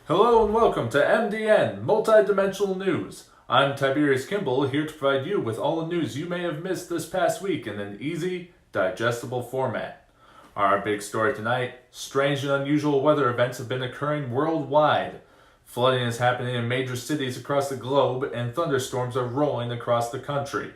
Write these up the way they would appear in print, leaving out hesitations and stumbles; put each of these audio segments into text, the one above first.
Hello and welcome to MDN, Multidimensional News. I'm Tiberius Kimball, here to provide you with all the news you may have missed this past week in an easy, digestible format. Our big story tonight, strange and unusual weather events have been occurring worldwide. Flooding is happening in major cities across the globe and thunderstorms are rolling across the country.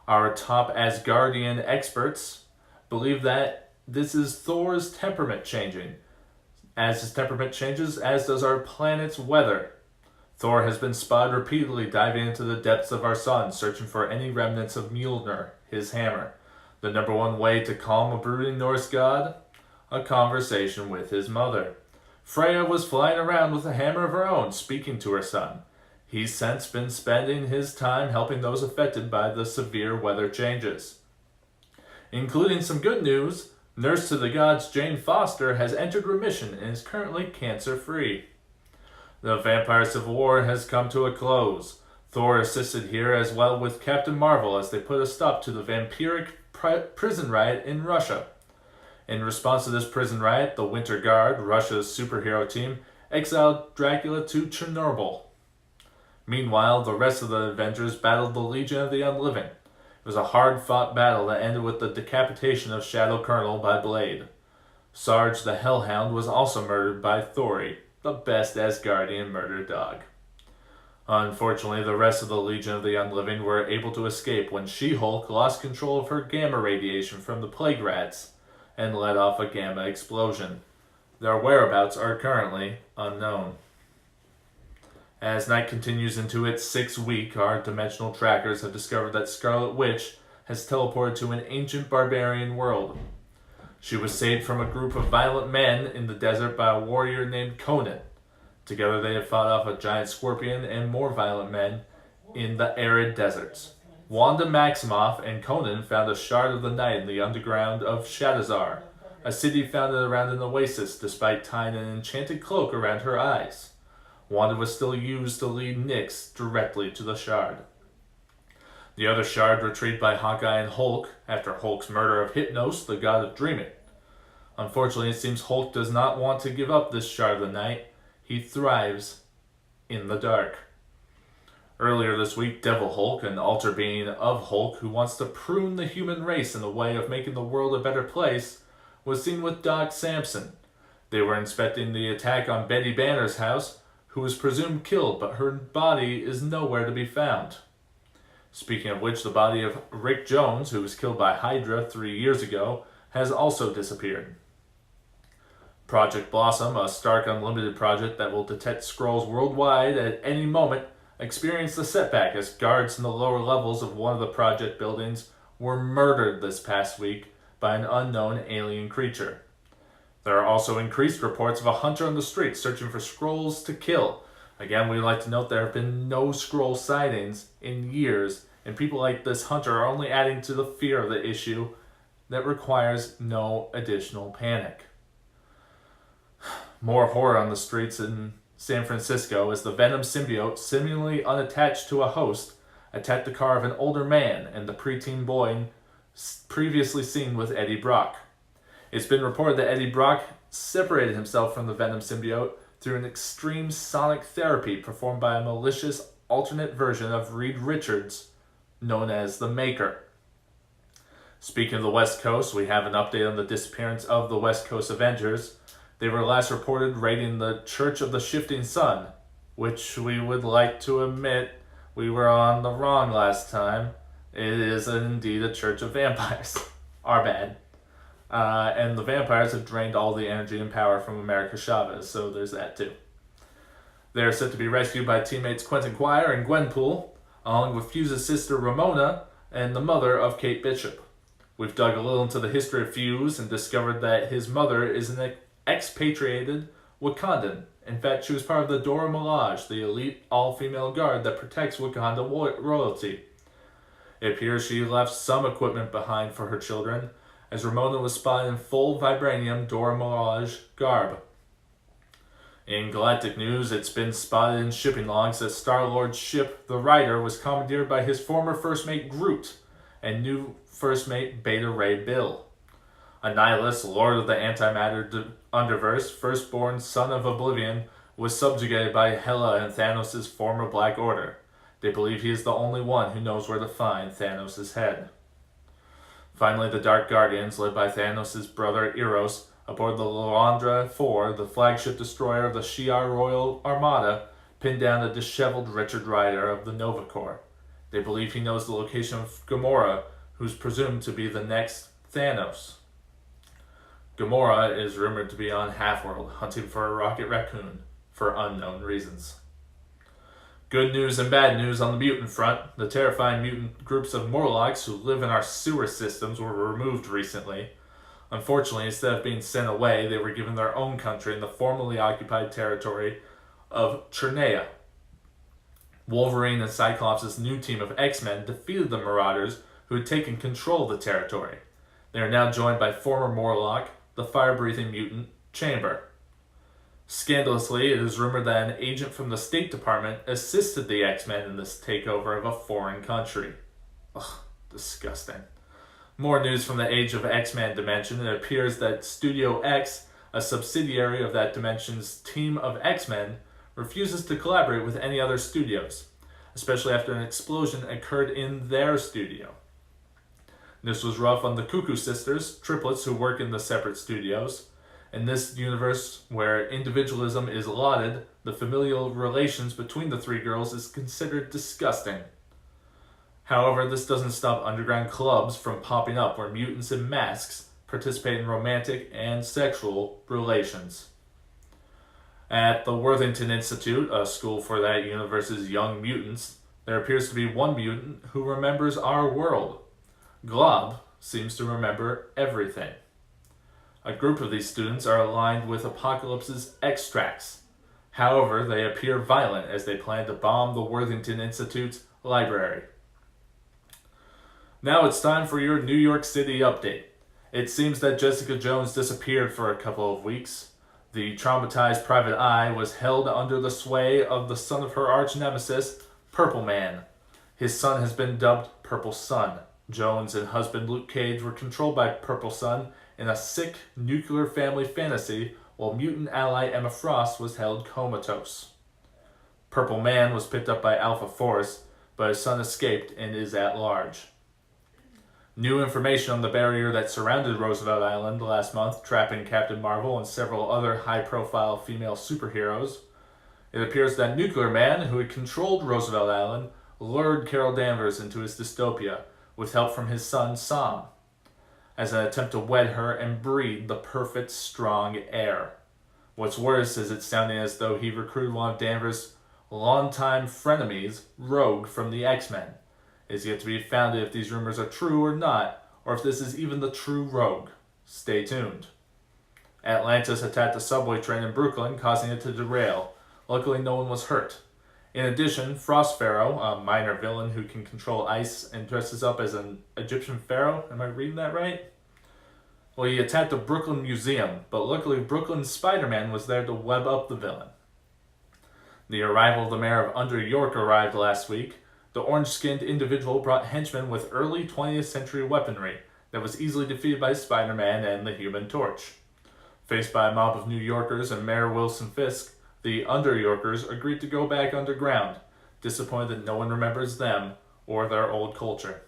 Our top Asgardian experts believe that this is Thor's temperament changing. As his temperament changes, as does our planet's weather. Thor has been spotted repeatedly diving into the depths of our sun, searching for any remnants of Mjolnir, his hammer. The number one way to calm a brooding Norse god? A conversation with his mother. Freya was flying around with a hammer of her own, speaking to her son. He's since been spending his time helping those affected by the severe weather changes. Including some good news, Nurse to the Gods Jane Foster has entered remission and is currently cancer-free. The Vampire Civil War has come to a close. Thor assisted here as well with Captain Marvel as they put a stop to the vampiric prison riot in Russia. In response to this prison riot, the Winter Guard, Russia's superhero team, exiled Dracula to Chernobyl. Meanwhile, the rest of the Avengers battled the Legion of the Unliving. It was a hard-fought battle that ended with the decapitation of Shadow Colonel by Blade. Sarge the Hellhound was also murdered by Thori, the best Asgardian murder dog. Unfortunately, the rest of the Legion of the Unliving were able to escape when She-Hulk lost control of her gamma radiation from the plague rats and let off a gamma explosion. Their whereabouts are currently unknown. As night continues into its 6th week, our dimensional trackers have discovered that Scarlet Witch has teleported to an ancient barbarian world. She was saved from a group of violent men in the desert by a warrior named Conan. Together they have fought off a giant scorpion and more violent men in the arid deserts. Wanda Maximoff and Conan found a shard of the night in the underground of Shadazar, a city founded around an oasis despite tying an enchanted cloak around her eyes. Wanda was still used to lead Nyx directly to the shard. The other shard retrieved by Hawkeye and Hulk after Hulk's murder of Hypnos, the god of dreaming. Unfortunately, it seems Hulk does not want to give up this shard of the night. He thrives in the dark. Earlier this week, Devil Hulk, an alter being of Hulk who wants to prune the human race in the way of making the world a better place, was seen with Doc Samson. They were inspecting the attack on Betty Banner's house, who was presumed killed, but her body is nowhere to be found. Speaking of which, the body of Rick Jones, who was killed by Hydra 3 years ago, has also disappeared. Project Blossom, a Stark Unlimited project that will detect Skrulls worldwide at any moment, experienced a setback as guards in the lower levels of one of the project buildings were murdered this past week by an unknown alien creature. There are also increased reports of a hunter on the street searching for Skrulls to kill. Again, we'd like to note there have been no Skrull sightings in years, and people like this hunter are only adding to the fear of the issue that requires no additional panic. More horror on the streets in San Francisco as the Venom symbiote, seemingly unattached to a host, attacked the car of an older man and the preteen boy previously seen with Eddie Brock. It's been reported that Eddie Brock separated himself from the Venom symbiote through an extreme sonic therapy performed by a malicious alternate version of Reed Richards, known as the Maker. Speaking of the West Coast, we have an update on the disappearance of the West Coast Avengers. They were last reported raiding the Church of the Shifting Sun, which we would like to admit we were on the wrong last time. It is indeed a church of vampires. Our bad. And the vampires have drained all the energy and power from America Chavez, so there's that too. They are set to be rescued by teammates Quentin Quire and Gwenpool, along with Fuse's sister Ramona and the mother of Kate Bishop. We've dug a little into the history of Fuse and discovered that his mother is an expatriated Wakandan. In fact, she was part of the Dora Milaje, the elite all-female guard that protects Wakanda royalty. It appears she left some equipment behind for her children, as Ramona was spotted in full vibranium Dora Milaje garb. In galactic news, it's been spotted in shipping logs that Star-Lord's ship, the Rider, was commandeered by his former first mate Groot and new first mate Beta Ray Bill. Annihilus, lord of the antimatter underverse, firstborn son of Oblivion, was subjugated by Hela and Thanos' former Black Order. They believe he is the only one who knows where to find Thanos' head. Finally, the Dark Guardians, led by Thanos' brother Eros, aboard the Lilandra 4, the flagship destroyer of the Shi'ar Royal Armada, pinned down the disheveled Richard Rider of the Nova Corps. They believe he knows the location of Gamora, who's presumed to be the next Thanos. Gamora is rumored to be on Half-World, hunting for a rocket raccoon, for unknown reasons. Good news and bad news on the mutant front. The terrifying mutant groups of Morlocks who live in our sewer systems were removed recently. Unfortunately, instead of being sent away, they were given their own country in the formerly occupied territory of Chernea. Wolverine and Cyclops' new team of X-Men defeated the Marauders who had taken control of the territory. They are now joined by former Morlock, the fire-breathing mutant Chamber. Scandalously, it is rumored that an agent from the State Department assisted the X-Men in this takeover of a foreign country. Ugh, disgusting. More news from the Age of X-Men dimension. It appears that Studio X, a subsidiary of that dimension's team of X-Men, refuses to collaborate with any other studios, especially after an explosion occurred in their studio. This was rough on the Cuckoo Sisters, triplets who work in the separate studios. In this universe, where individualism is lauded, the familial relations between the three girls is considered disgusting. However, this doesn't stop underground clubs from popping up where mutants in masks participate in romantic and sexual relations. At the Worthington Institute, a school for that universe's young mutants, there appears to be one mutant who remembers our world. Glob seems to remember everything. A group of these students are aligned with Apocalypse's extracts. However, they appear violent as they plan to bomb the Worthington Institute's library. Now it's time for your New York City update. It seems that Jessica Jones disappeared for a couple of weeks. The traumatized Private Eye was held under the sway of the son of her arch-nemesis, Purple Man. His son has been dubbed Purple Sun. Jones and husband Luke Cage were controlled by Purple Sun in a sick nuclear family fantasy, while mutant ally Emma Frost was held comatose. Purple Man was picked up by Alpha Force, but his son escaped and is at large. New information on the barrier that surrounded Roosevelt Island last month, trapping Captain Marvel and several other high-profile female superheroes. It appears that Nuclear Man, who had controlled Roosevelt Island, lured Carol Danvers into his dystopia, with help from his son Sam, as an attempt to wed her and breed the perfect strong heir. What's worse is it's sounding as though he recruited one of Danvers' longtime frenemies, Rogue, from the X-Men. It is yet to be found if these rumors are true or not, or if this is even the true Rogue. Stay tuned. Atlantis attacked a subway train in Brooklyn, causing it to derail. Luckily, no one was hurt. In addition, Frost Pharaoh, a minor villain who can control ice and dresses up as an Egyptian pharaoh, am I reading that right? Well, he attacked a Brooklyn museum, but luckily Brooklyn's Spider-Man was there to web up the villain. The arrival of the mayor of Under York arrived last week. The orange-skinned individual brought henchmen with early 20th century weaponry that was easily defeated by Spider-Man and the Human Torch. Faced by a mob of New Yorkers and Mayor Wilson Fisk, the Under Yorkers agreed to go back underground, disappointed that no one remembers them or their old culture.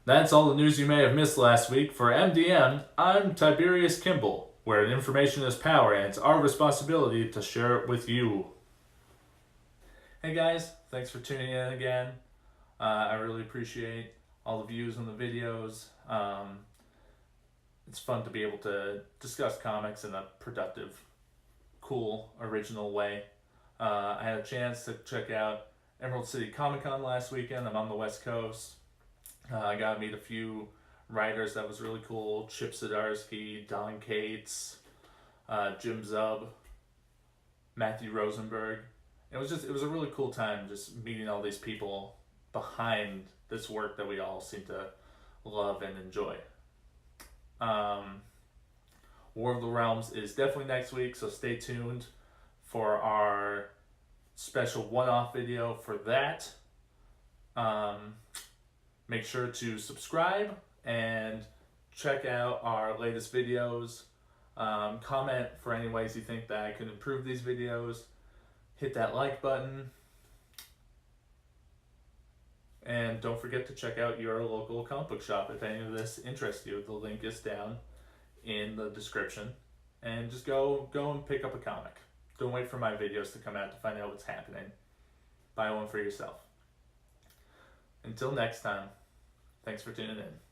That's all the news you may have missed last week. For MDM, I'm Tiberius Kimball, where information is power and it's our responsibility to share it with you. Hey guys, thanks for tuning in again. I really appreciate all the views on the videos. It's fun to be able to discuss comics in a productive, cool, original way. I had a chance to check out Emerald City Comic Con last weekend. I'm on the West Coast. I got to meet a few writers that was really cool. Chip Zdarsky, Don Cates, Jim Zub, Matthew Rosenberg. It was a really cool time just meeting all these people behind this work that we all seem to love and enjoy. War of the Realms is definitely next week, so stay tuned for our special one-off video for that. Make sure to subscribe and check out our latest videos. Comment for any ways you think that I could improve these videos. Hit that like button. And don't forget to check out your local comic book shop if any of this interests you. The link is down in the description. And just go and pick up a comic. Don't wait for my videos to come out to find out what's happening. Buy one for yourself. Until next time, thanks for tuning in.